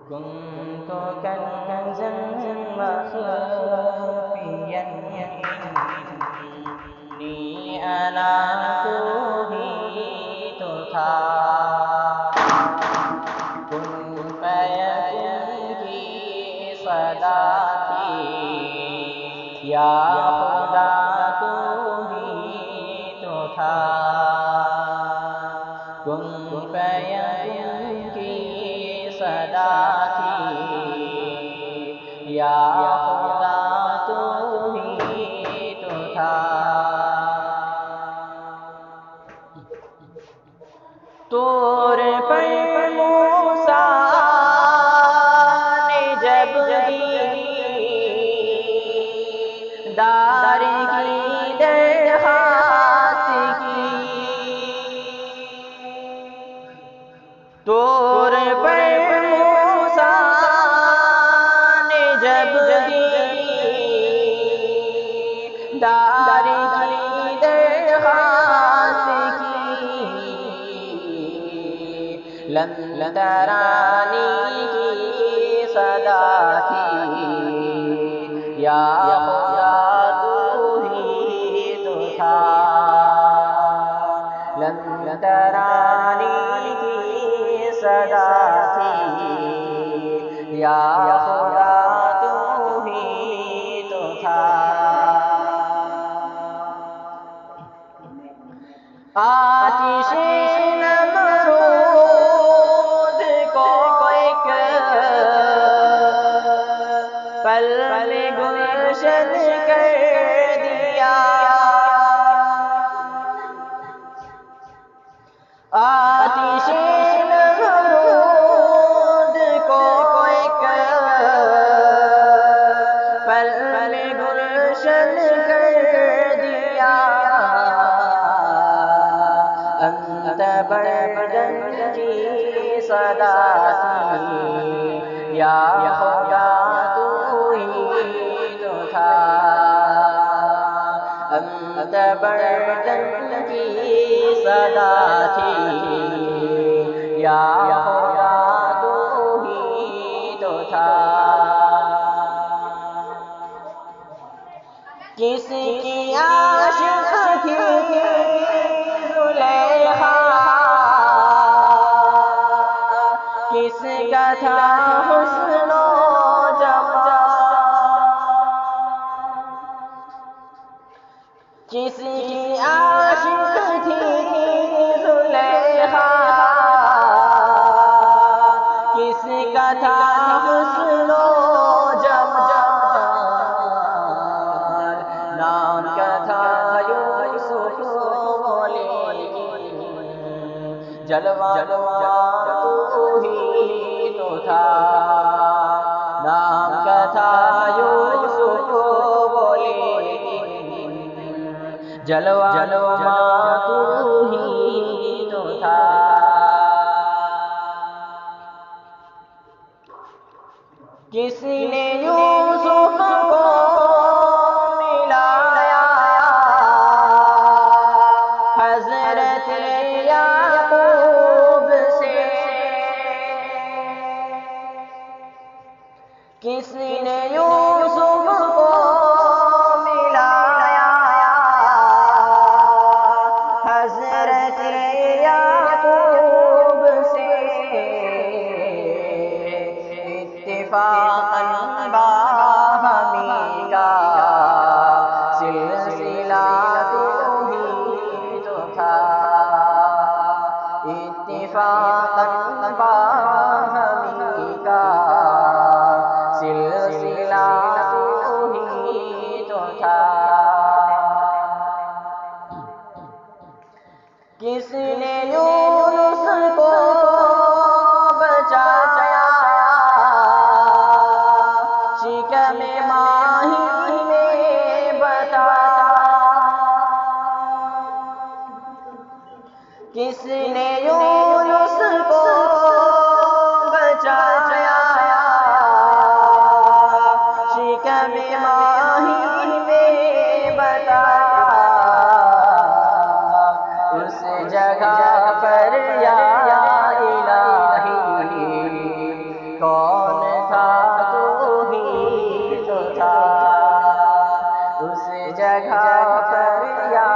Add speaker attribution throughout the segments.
Speaker 1: كنت كنزا مخفيا إني أنا توحيد تھا کن فیکن کی صدا تھی یا خدا تو ہی تو تھا کن فیکن کی صدا تھی یا خدا تو ہی تو تھا طور پر موسیٰ نے جب دار کی درخواست کی طور پر موسیٰ نے جب دار کی درخواست کی لن ترانی کی صدا تھی یا خدا تو ہی تو تھا لن ترانی کی صدا تھی یا خدا تو ہی تو تھا آتش نمرود کو ایک پل میں گلشن کر دیا آتش نمرود کو ایک پل میں گلشن کر دیا انت بردن کی صدا تھی یا خدا تو ہی تو تھا انت بردن کی صدا تھی یا خدا تو ہی تو تھا کس کی عاشق تھی کس کا تھا حسن و جمال کس کی عاشق تھی زلیخا کس کا تھا حسن و جمال نام کا تھا یوسف جلوہ تو ہی تو تھا نام کا تھا یوسف جلوہ تو ہی تو تھا کسی نے یوسف کو ملایا حضرت یعقوب سے کسی نے یوسف کو ملایا حضرت یعقوب سے اتفاقاً باہمی کا سلسلہ تو ہی تو تھا اتفاقاً باہمی کا سلسلہ تو ہی تو تھا کس نے یونس کو بچایا شکم ماہی میں بتایا کس نے یونس کو بچایا شکم ماہی میں بتایا اسے جگہ پر یا الہی کون تھا تو ہی تو تھا، اس جگہ پر یا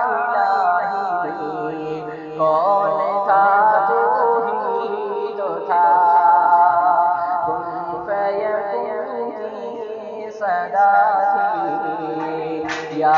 Speaker 1: الہی کون تھا تو ہی تو تھا، کن فیکون کی صدا تھی یا